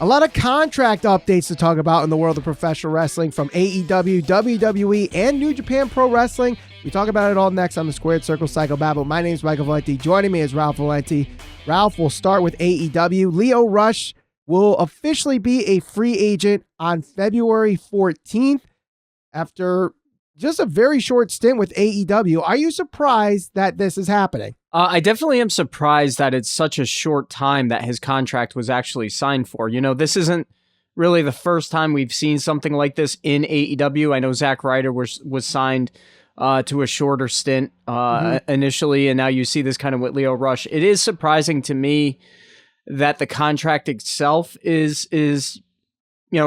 A lot of contract updates to talk about in the world of professional wrestling from AEW, WWE, and New Japan Pro Wrestling. We talk about it all next on the Squared Circle Psycho Babble. My name is Michael Valenti. Joining me is Ralph Valenti. Ralph, will start with AEW. Lio Rush will officially be a free agent on February 14th after just a very short stint with AEW. Are you surprised that this is happening? I definitely am surprised that it's such a short time that his contract was actually signed for. You know, this isn't really the first time we've seen something like this in AEW. I know Zack Ryder was signed to a shorter stint initially, and now you see this kind of with Lio Rush. It is surprising to me that the contract itself is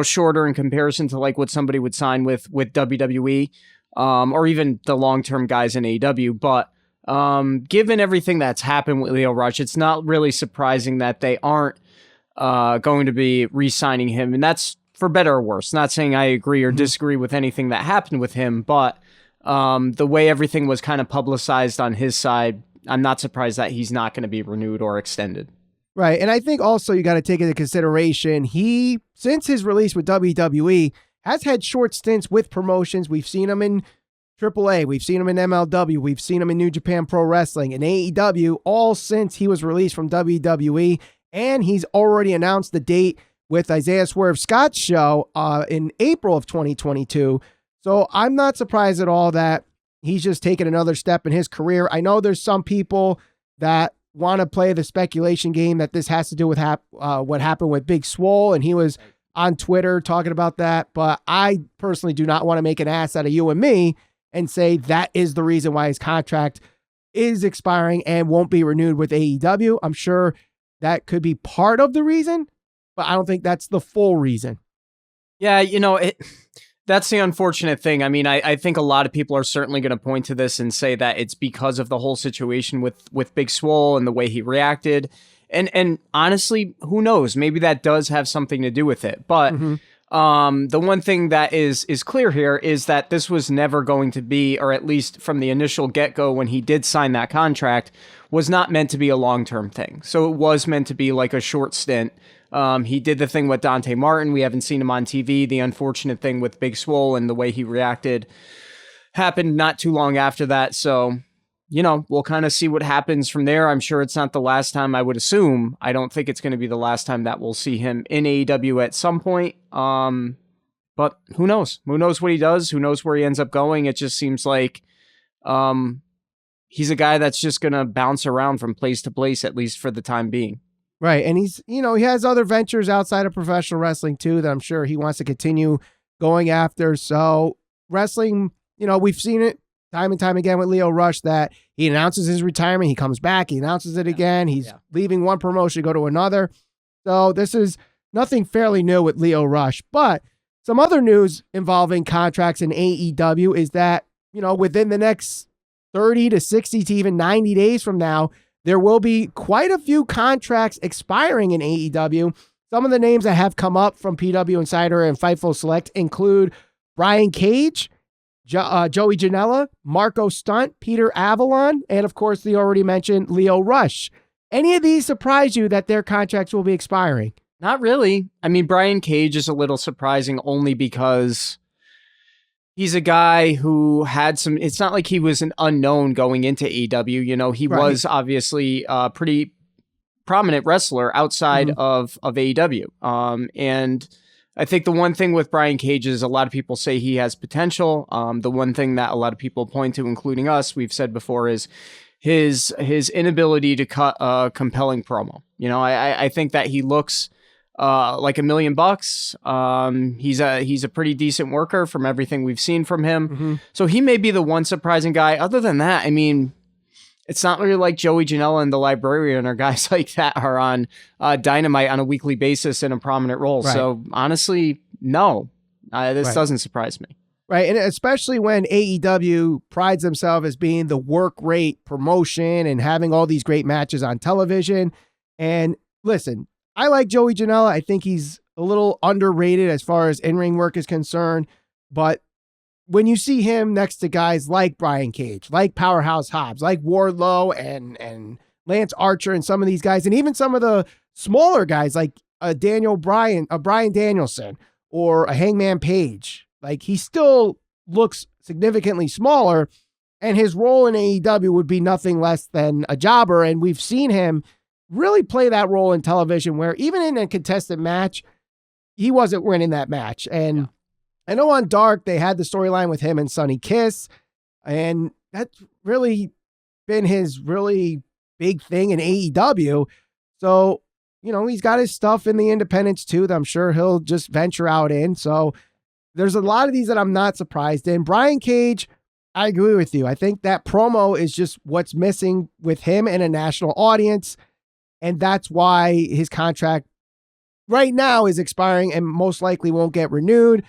shorter in comparison to like what somebody would sign with WWE or even the long-term guys in AEW. But given everything that's happened with Lio Rush, it's not really surprising that they aren't going to be re-signing him. And that's for better or worse. Not saying I agree or disagree with anything that happened with him, but the way everything was kind of publicized on his side, I'm not surprised that he's not going to be renewed or extended. Right. And I think also you got to take into consideration, he, since his release with WWE, has had short stints with promotions. We've seen him in AAA. We've seen him in MLW. We've seen him in New Japan Pro Wrestling and AEW, all since he was released from WWE. And he's already announced the date with Isaiah Swerve Scott's show in April of 2022. So I'm not surprised at all that he's just taken another step in his career. I know there's some people that want to play the speculation game that this has to do with what happened with Big Swole, and he was on Twitter talking about that. But I personally do not want to make an ass out of you and me and say that is the reason why his contract is expiring and won't be renewed with AEW. I'm sure that could be part of the reason, but I don't think that's the full reason. Yeah, that's the unfortunate thing. I mean, I think a lot of people are certainly going to point to this and say that it's because of the whole situation with Big Swole and the way he reacted. And honestly, who knows? Maybe that does have something to do with it. But the one thing that is clear here is that this was never going to be, or at least from the initial get-go when he did sign that contract, was not meant to be a long-term thing. So it was meant to be like a short stint. He did the thing with Dante Martin. We haven't seen him on TV. The unfortunate thing with Big Swole and the way he reacted happened not too long after that. So, we'll kind of see what happens from there. I'm sure it's not the last time, I would assume. I don't think it's going to be the last time that we'll see him in AEW at some point. But who knows? Who knows what he does? Who knows where he ends up going? It just seems like he's a guy that's just going to bounce around from place to place, at least for the time being. Right. And he's, he has other ventures outside of professional wrestling too, that I'm sure he wants to continue going after. So wrestling, we've seen it time and time again with Lio Rush that he announces his retirement. He comes back. He announces it again. He's leaving one promotion to go to another. So this is nothing fairly new with Lio Rush. But some other news involving contracts in AEW is that, within the next 30 to 60 to even 90 days from now, there will be quite a few contracts expiring in AEW. Some of the names that have come up from PW Insider and Fightful Select include Brian Cage, Joey Janela, Marco Stunt, Peter Avalon, and of course the already mentioned Lio Rush. Any of these surprise you that their contracts will be expiring? Not really. I mean, Brian Cage is a little surprising only because he's a guy who had some, it's not like he was an unknown going into AEW. He was obviously a pretty prominent wrestler outside of AEW. And I think the one thing with Brian Cage is a lot of people say he has potential. The one thing that a lot of people point to, including us, we've said before, is his inability to cut a compelling promo. I think that he looks like $1 million. He's a pretty decent worker from everything we've seen from him. So he may be the one surprising guy. Other than that, I mean, it's not really like Joey Janela and the Librarian or guys like that are on Dynamite on a weekly basis in a prominent role. Right. So honestly, no, this doesn't surprise me. Right. And especially when AEW prides themselves as being the work rate promotion and having all these great matches on television. And listen, I like Joey Janela. I think he's a little underrated as far as in-ring work is concerned. But when you see him next to guys like Brian Cage, like Powerhouse Hobbs, like Wardlow and Lance Archer and some of these guys, and even some of the smaller guys like a Bryan Danielson, or a Hangman Page. Like, he still looks significantly smaller, and his role in AEW would be nothing less than a jobber. And we've seen him really play that role in television, where even in a contested match, he wasn't winning that match. And I know on Dark, they had the storyline with him and Sonny Kiss, and that's really been his really big thing in AEW. So, you know, he's got his stuff in the independents too, that I'm sure he'll just venture out in. So there's a lot of these that I'm not surprised in. Brian Cage, I agree with you. I think that promo is just what's missing with him and a national audience. And that's why his contract right now is expiring and most likely won't get renewed.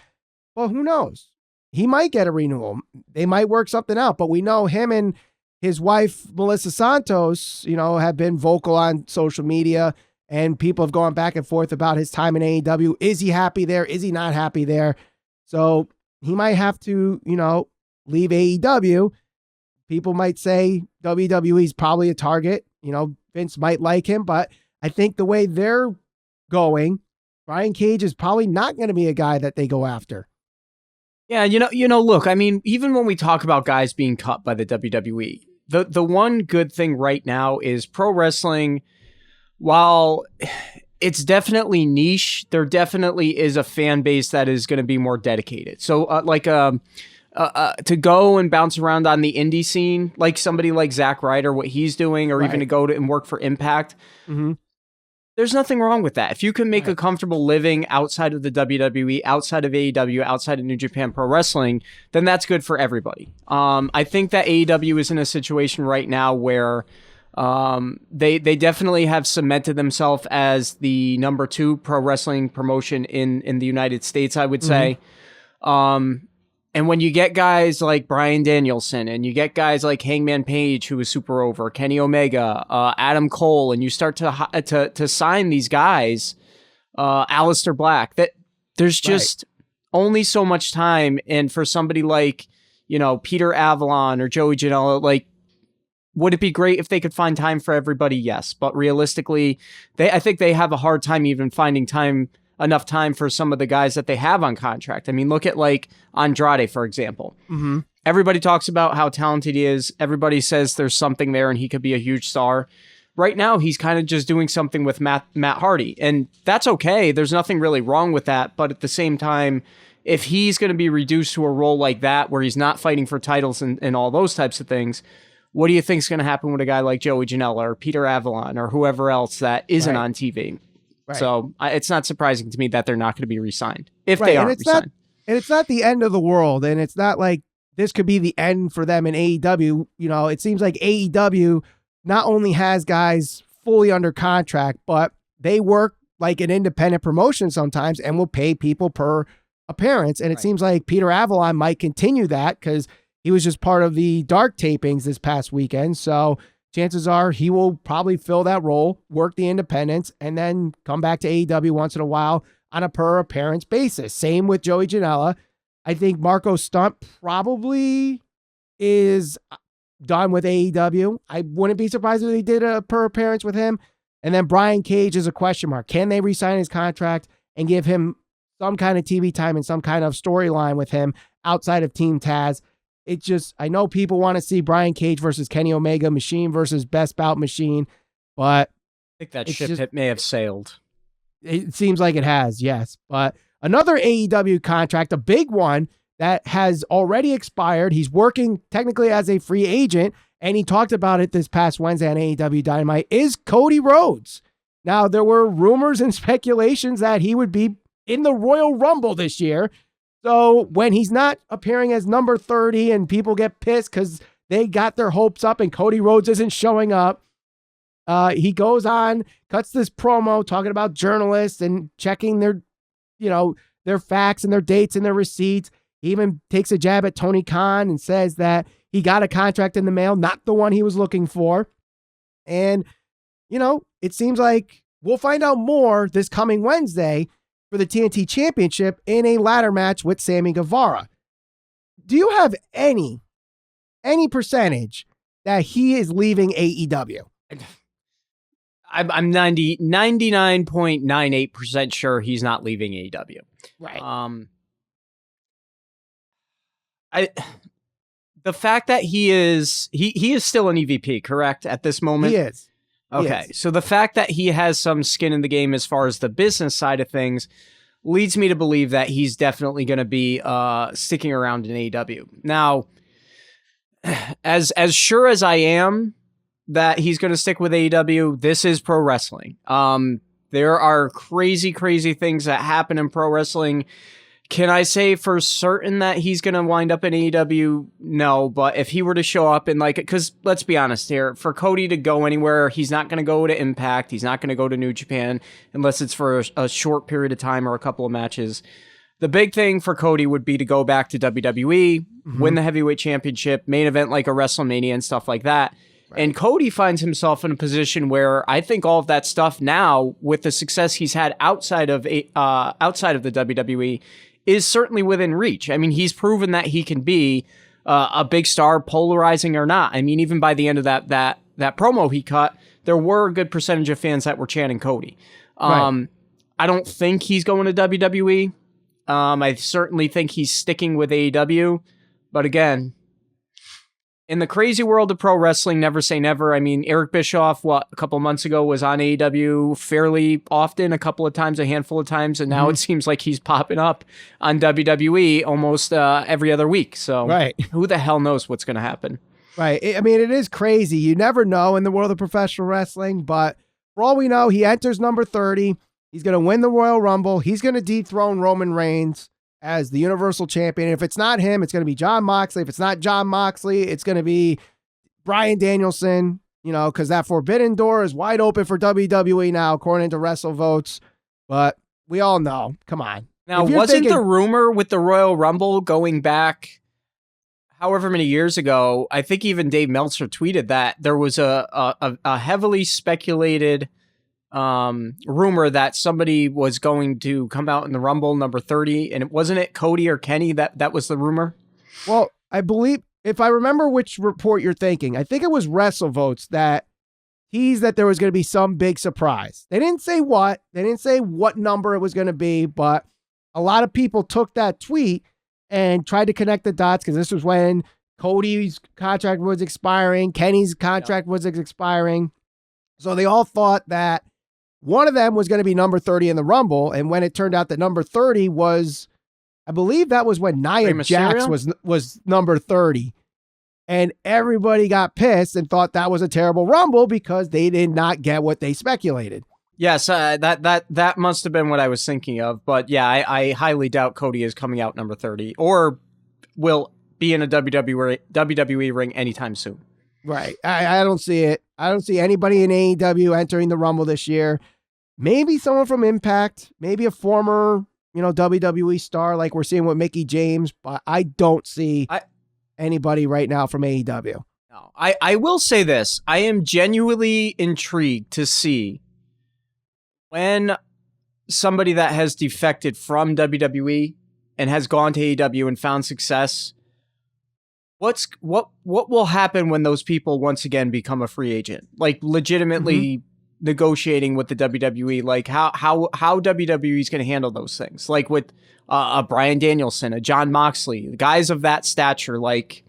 Well, who knows? He might get a renewal. They might work something out, but we know him and his wife, Melissa Santos, you know, have been vocal on social media, and people have gone back and forth about his time in AEW. Is he happy there? Is he not happy there? So he might have to, you know, leave AEW. People might say WWE is probably a target. You know, Vince might like him, but I think the way they're going, Brian Cage is probably not going to be a guy that they go after. Yeah, look, I mean, even when we talk about guys being cut by the WWE, the one good thing right now is pro wrestling, while it's definitely niche, there definitely is a fan base that is going to be more dedicated. So to go and bounce around on the indie scene, like somebody like Zack Ryder, what he's doing, or even to go to and work for Impact, there's nothing wrong with that. If you can make a comfortable living outside of the WWE, outside of AEW, outside of New Japan Pro Wrestling, then that's good for everybody. I think that AEW is in a situation right now where they definitely have cemented themselves as the number 2 pro wrestling promotion in the United States, I would say. And when you get guys like Bryan Danielson, and you get guys like Hangman Page, who is super over, Kenny Omega, Adam Cole, and you start to sign these guys, Aleister Black, that there's just only so much time. And for somebody like, you know, Peter Avalon or Joey Janela, like, would it be great if they could find time for everybody? Yes. But realistically, I think they have a hard time even finding enough time for some of the guys that they have on contract. I mean, look at like Andrade, for example. Everybody talks about how talented he is. Everybody says there's something there and he could be a huge star. Right now, he's kind of just doing something with Matt Hardy, and that's okay. There's nothing really wrong with that. But at the same time, if he's going to be reduced to a role like that, where he's not fighting for titles and all those types of things, what do you think is going to happen with a guy like Joey Janela or Peter Avalon or whoever else that isn't on TV? So it's not surprising to me that they're not going to be re-signed if they aren't re-signed. And it's not the end of the world. And it's not like this could be the end for them in AEW. You know, it seems like AEW not only has guys fully under contract, but they work like an independent promotion sometimes and will pay people per appearance. And it seems like Peter Avalon might continue that because he was just part of the Dark tapings this past weekend. So chances are he will probably fill that role, work the independents, and then come back to AEW once in a while on a per appearance basis. Same with Joey Janela. I think Marco Stunt probably is done with AEW. I wouldn't be surprised if they did a per appearance with him. And then Brian Cage is a question mark. Can they re-sign his contract and give him some kind of TV time and some kind of storyline with him outside of Team Taz? It just, I know people want to see Brian Cage versus Kenny Omega, Machine versus Best Bout Machine, but I think that ship may have sailed. It seems like it has, yes. But another AEW contract, a big one that has already expired. He's working technically as a free agent, and he talked about it this past Wednesday on AEW Dynamite, is Cody Rhodes. Now, there were rumors and speculations that he would be in the Royal Rumble this year. So when he's not appearing as number 30 and people get pissed because they got their hopes up and Cody Rhodes isn't showing up, he goes on, cuts this promo talking about journalists and checking their, their facts and their dates and their receipts. He even takes a jab at Tony Khan and says that he got a contract in the mail, not the one he was looking for. And, it seems like we'll find out more this coming Wednesday for the TNT Championship in a ladder match with Sammy Guevara. Do you have any percentage that he is leaving AEW? I'm 99.98% sure he's not leaving AEW. Right. The fact that he is still an EVP, correct, at this moment? He is. Okay, so the fact that he has some skin in the game as far as the business side of things leads me to believe that he's definitely going to be sticking around in AEW. Now, as sure as I am that he's going to stick with AEW, this is pro wrestling. There are crazy, crazy things that happen in pro wrestling. Can I say for certain that he's going to wind up in AEW? No, but if he were to show up in because let's be honest here, for Cody to go anywhere, he's not going to go to Impact. He's not going to go to New Japan unless it's for a short period of time or a couple of matches. The big thing for Cody would be to go back to WWE, win the heavyweight championship, main event like a WrestleMania and stuff like that. Right. And Cody finds himself in a position where I think all of that stuff now, with the success he's had outside of the WWE, is certainly within reach. I mean, he's proven that he can be a big star, polarizing or not. I mean, even by the end of that promo he cut, there were a good percentage of fans that were chanting Cody. Right. I don't think he's going to WWE. I certainly think he's sticking with AEW. But again, in the crazy world of pro wrestling, never say never. I mean, Eric Bischoff, a couple months ago was on AEW fairly often, a handful of times, and now it seems like he's popping up on WWE almost every other week. So who the hell knows what's going to happen? Right. I mean, it is crazy. You never know in the world of professional wrestling, but for all we know, he enters number 30. He's going to win the Royal Rumble. He's going to dethrone Roman Reigns as the Universal Champion. If it's not him, it's going to be Jon Moxley. If it's not Jon Moxley, it's going to be Bryan Danielson, because that forbidden door is wide open for WWE now, according to WrestleVotes. But we all know. Come on. Now, wasn't the rumor with the Royal Rumble going back however many years ago? I think even Dave Meltzer tweeted that there was a heavily speculated rumor that somebody was going to come out in the Rumble number 30, and wasn't it Cody or Kenny that was the rumor? Well, I believe, if I remember which report you're thinking, I think it was WrestleVotes that teased that there was going to be some big surprise. They didn't say what. They didn't say what number it was going to be, but a lot of people took that tweet and tried to connect the dots, because this was when Cody's contract was expiring, Kenny's contract was expiring. So they all thought that one of them was going to be number 30 in the Rumble, and when it turned out that number 30 was, I believe that was when Nia Jax was number 30. And everybody got pissed and thought that was a terrible Rumble because they did not get what they speculated. Yes, that must have been what I was thinking of. But yeah, I highly doubt Cody is coming out number 30 or will be in a WWE ring anytime soon. Right. I don't see it. I don't see anybody in AEW entering the Rumble this year. Maybe someone from Impact, maybe a former, WWE star like we're seeing with Mickie James, but I don't see anybody right now from AEW. No, I will say this. I am genuinely intrigued to see when somebody that has defected from WWE and has gone to AEW and found success, what will happen when those people once again become a free agent? Like legitimately negotiating with the WWE, like how WWE is going to handle those things, like with a Bryan Danielson, a Jon Moxley, guys of that stature. Like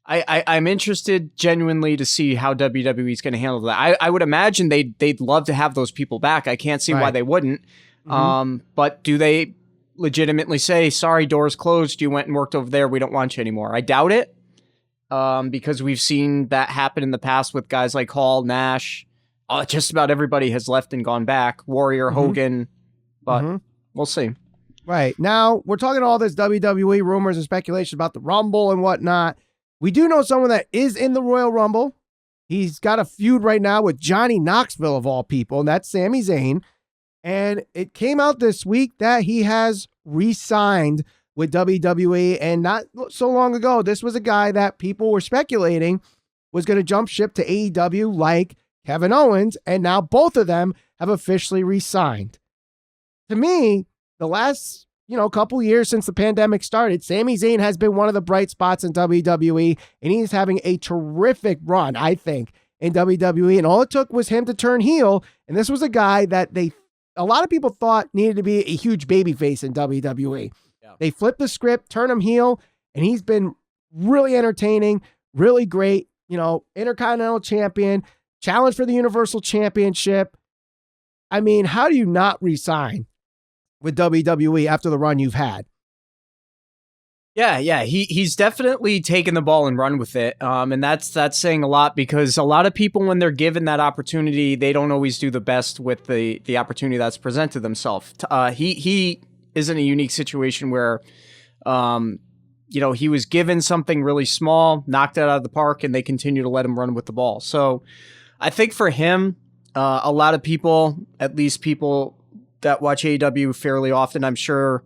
I'm interested genuinely to see how WWE is going to handle that. I would imagine they'd love to have those people back. I can't see why they wouldn't. But do they legitimately say, sorry, doors closed, you went and worked over there, we don't want you anymore? I doubt it, because we've seen that happen in the past with guys like Hall, Nash. Just about everybody has left and gone back. Warrior, Hogan, but we'll see. Right. Now, we're talking all this WWE rumors and speculation about the Rumble and whatnot. We do know someone that is in the Royal Rumble. He's got a feud right now with Johnny Knoxville, of all people, and that's Sami Zayn. And it came out this week that he has re-signed with WWE. And not so long ago, this was a guy that people were speculating was going to jump ship to AEW like Kevin Owens. And now both of them have officially re-signed. To me, the last couple years since the pandemic started, Sami Zayn has been one of the bright spots in WWE. And he's having a terrific run, I think, in WWE, and all it took was him to turn heel. And this was a guy that a lot of people thought needed to be a huge babyface in WWE. Yeah. They flipped the script, turn him heel, and he's been really entertaining, really great. Intercontinental champion, challenge for the Universal Championship. I mean, how do you not re-sign with WWE after the run you've had? Yeah. He's definitely taken the ball and run with it. And that's saying a lot, because a lot of people, when they're given that opportunity, they don't always do the best with the opportunity that's presented themselves. He is in a unique situation where, he was given something really small, knocked it out of the park, and they continue to let him run with the ball. So I think for him, a lot of people, at least people that watch AEW fairly often, I'm sure,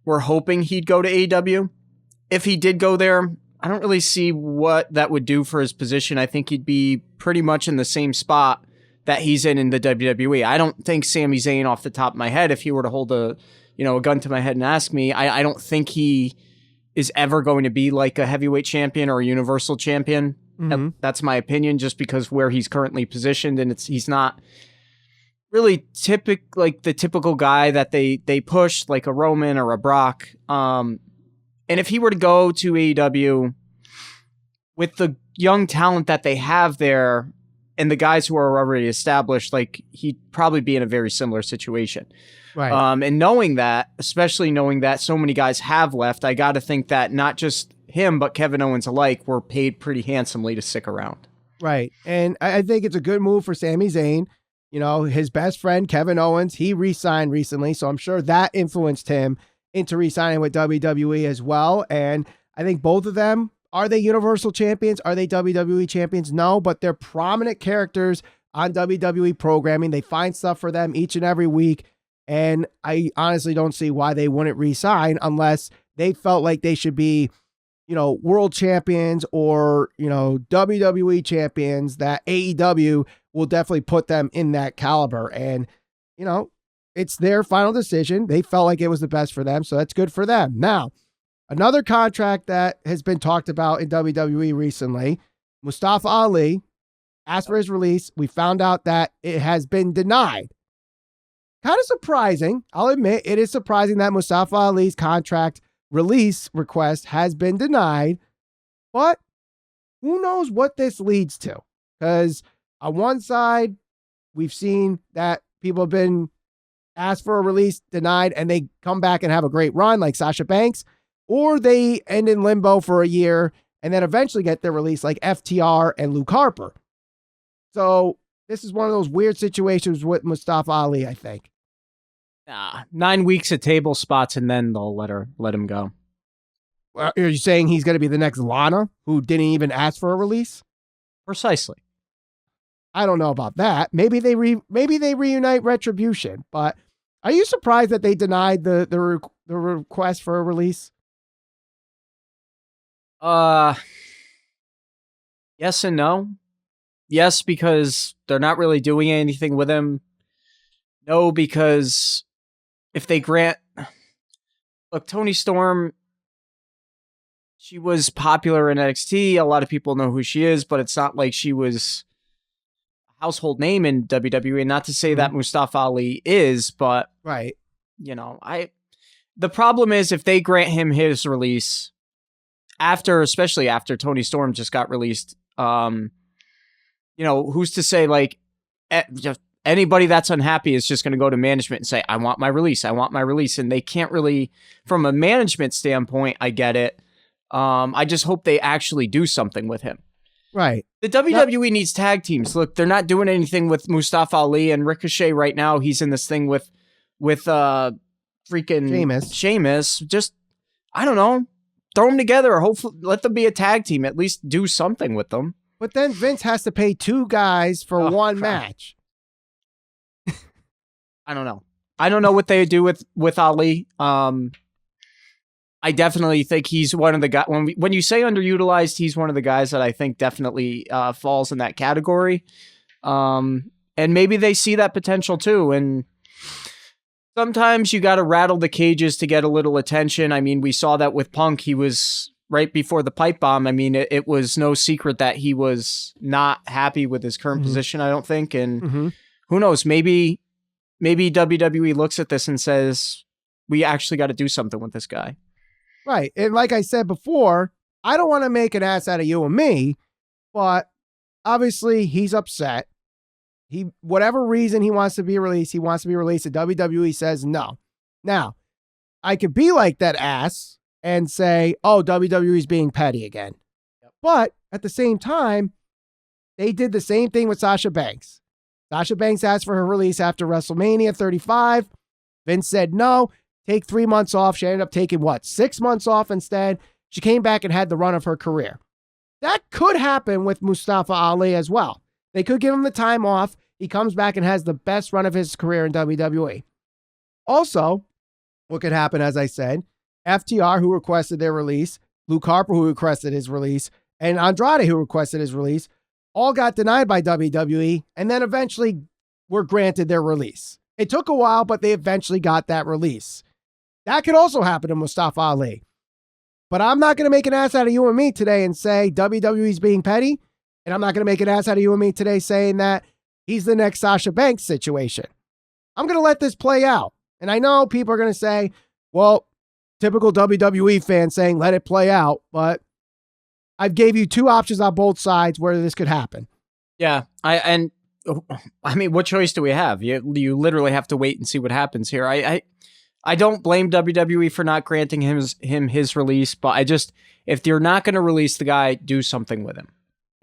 were hoping he'd go to AEW. If he did go there, I don't really see what that would do for his position. I think he'd be pretty much in the same spot that he's in the WWE. I don't think Sami Zayn, off the top of my head, if he were to hold a gun to my head and ask me, I don't think he is ever going to be like a heavyweight champion or a universal champion. Mm-hmm. That's my opinion, just because where he's currently positioned, and he's not really the typical guy that they push, like a Roman or a Brock. And if he were to go to AEW with the young talent that they have there and the guys who are already established, he'd probably be in a very similar situation. Right. And knowing that, especially knowing that so many guys have left, I got to think that not just him, but Kevin Owens alike were paid pretty handsomely to stick around. Right. And I think it's a good move for Sami Zayn. His best friend, Kevin Owens, he re-signed recently, so I'm sure that influenced him into re-signing with WWE as well. And I think both of them, are they Universal Champions? Are they WWE Champions? No, but they're prominent characters on WWE programming. They find stuff for them each and every week. And I honestly don't see why they wouldn't re-sign unless they felt like they should be, world champions or, WWE champions, that AEW will definitely put them in that caliber. And, it's their final decision. They felt like it was the best for them, so that's good for them. Now, another contract that has been talked about in WWE recently, Mustafa Ali asked for his release. We found out that it has been denied. Kind of surprising. I'll admit it is surprising that Mustafa Ali's contract release request has been denied, but who knows what this leads to? Because on one side, we've seen that people have been asked for a release, denied, and they come back and have a great run like Sasha Banks, or they end in limbo for a year and then eventually get their release like FTR and Luke Harper. So this is one of those weird situations with Mustafa Ali, I think. 9 weeks of table spots, and then they'll let him go. Are you saying he's going to be the next Lana, who didn't even ask for a release? Precisely. I don't know about that. Maybe they reunite Retribution, but are you surprised that they denied the request for a release? Yes and no. Yes, because they're not really doing anything with him. No, because if they look, Toni Storm, she was popular in NXT. A lot of people know who she is, but it's not like she was household name in WWE. Not to say that Mustafa Ali is, but right. The problem is if they grant him his release especially after Toni Storm just got released, who's to say anybody that's unhappy is just going to go to management and say, I want my release. And they can't really, from a management standpoint, I get it. I just hope they actually do something with him. Right. The WWE needs tag teams. Look, they're not doing anything with Mustafa Ali and Ricochet right now. He's in this thing with freaking Sheamus. Just, I don't know, throw them together or hopefully let them be a tag team. At least do something with them. But then Vince has to pay two guys for one match. I don't know. I don't know what they do with Ali. I definitely think he's one of the guys. When you say underutilized, he's one of the guys that I think definitely falls in that category. And maybe they see that potential too. And sometimes you got to rattle the cages to get a little attention. I mean, we saw that with Punk. He was right before the pipe bomb, I mean, it was no secret that he was not happy with his current position, I don't think. And who knows, maybe WWE looks at this and says, we actually got to do something with this guy. Right. And like I said before, I don't want to make an ass out of you and me, but obviously he's upset. Whatever reason he wants to be released, he wants to be released. The WWE says no. Now, I could be like that ass and say, oh, WWE's being petty again. Yep. But at the same time, they did the same thing with Sasha Banks. Sasha Banks asked for her release after WrestleMania 35. Vince said no, take 3 months off. She ended up taking 6 months off instead. She came back and had the run of her career. That could happen with Mustafa Ali as well. They could give him the time off. He comes back and has the best run of his career in WWE. Also, what could happen, as I said, FTR, who requested their release, Luke Harper, who requested his release, and Andrade, who requested his release, all got denied by WWE and then eventually were granted their release. It took a while, but they eventually got that release. That could also happen to Mustafa Ali. But I'm not going to make an ass out of you and me today and say WWE's being petty. And I'm not going to make an ass out of you and me today saying that he's the next Sasha Banks situation. I'm going to let this play out. And I know people are going to say, well, typical WWE fan saying, let it play out. But I've gave you two options on both sides where this could happen. Yeah. I mean, what choice do we have? You literally have to wait and see what happens here. I don't blame WWE for not granting him his release, but if you're not going to release the guy, do something with him.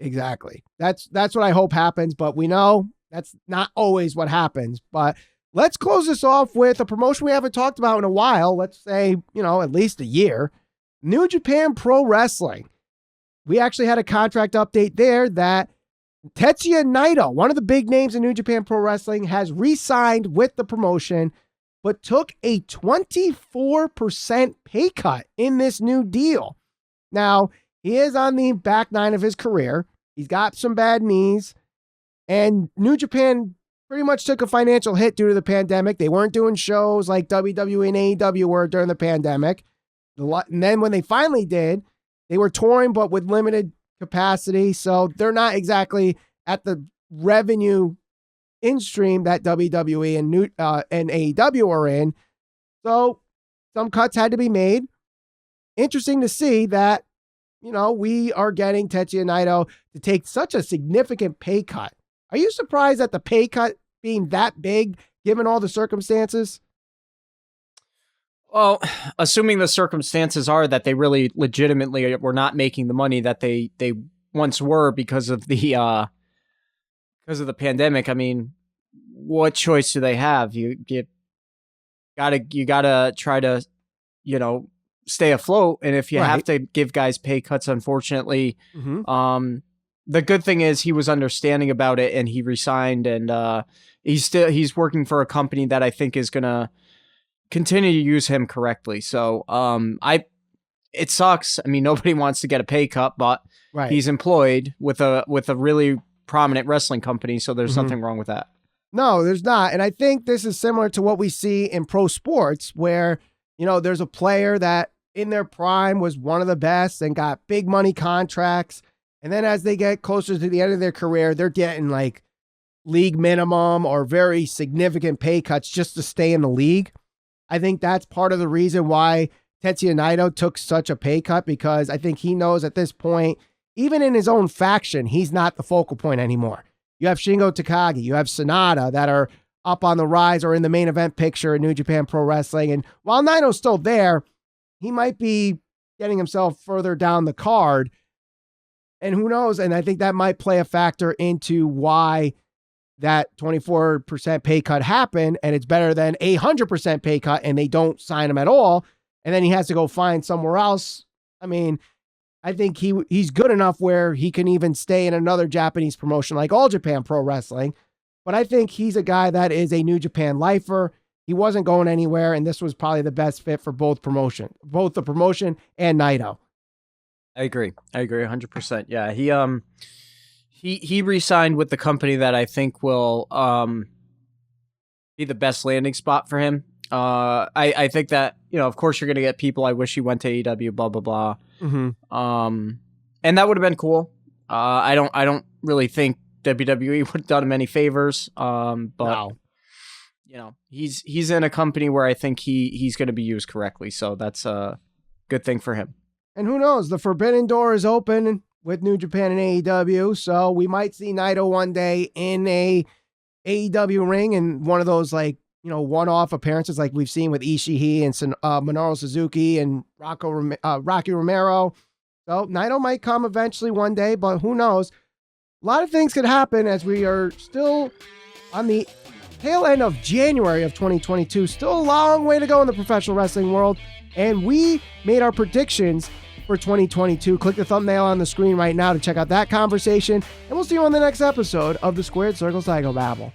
Exactly. That's what I hope happens, but we know that's not always what happens. But let's close this off with a promotion we haven't talked about in a while. Let's say, at least a year. New Japan Pro Wrestling. We actually had a contract update there that Tetsuya Naito, one of the big names in New Japan Pro Wrestling, has re-signed with the promotion, but took a 24% pay cut in this new deal. Now, he is on the back nine of his career. He's got some bad knees, and New Japan pretty much took a financial hit due to the pandemic. They weren't doing shows like WWE and AEW were during the pandemic. And then when they finally did, they were touring, but with limited capacity. So they're not exactly at the revenue in stream that WWE and AEW are in. So some cuts had to be made. Interesting to see that, we are getting Tetsuya Naito to take such a significant pay cut. Are you surprised at the pay cut being that big, given all the circumstances? Well, assuming the circumstances are that they really legitimately were not making the money that they once were because of the pandemic. I mean, what choice do they have? You gotta try to, stay afloat. And if you have to give guys pay cuts, unfortunately, the good thing is he was understanding about it and he resigned, and he's working for a company that I think is gonna continue to use him correctly. So it sucks. I mean, nobody wants to get a pay cut, but he's employed with a really prominent wrestling company, so there's nothing wrong with that. No, there's not. And I think this is similar to what we see in pro sports where, there's a player that in their prime was one of the best and got big money contracts. And then as they get closer to the end of their career, they're getting like league minimum or very significant pay cuts just to stay in the league. I think that's part of the reason why Tetsuya Naito took such a pay cut, because I think he knows at this point, even in his own faction, he's not the focal point anymore. You have Shingo Takagi, you have Sonata that are up on the rise or in the main event picture in New Japan Pro Wrestling. And while Naito's still there, he might be getting himself further down the card. And who knows? And I think that might play a factor into why that 24% pay cut happened, and it's better than 100% pay cut and they don't sign him at all. And then he has to go find somewhere else. I mean, I think he's good enough where he can even stay in another Japanese promotion like All Japan Pro Wrestling. But I think he's a guy that is a New Japan lifer. He wasn't going anywhere, and this was probably the best fit for both the promotion and Naito. I agree 100%. Yeah. He re-signed with the company that I think will be the best landing spot for him. I think that, of course you're going to get people, I wish he went to AEW, blah, blah, blah. Mm-hmm. And that would have been cool. I don't really think WWE would have done him any favors. But he's in a company where I think he's going to be used correctly. So that's a good thing for him. And who knows? The forbidden door is open with New Japan and AEW. So we might see Naito one day in a AEW ring and one of those one-off appearances like we've seen with Ishii and Minoru Suzuki and Rocky Romero. So Naito might come eventually one day, but who knows? A lot of things could happen as we are still on the tail end of January of 2022. Still a long way to go in the professional wrestling world. And we made our predictions for 2022. Click the thumbnail on the screen right now to check out that conversation. And we'll see you on the next episode of the Squared Circle Psychobabble.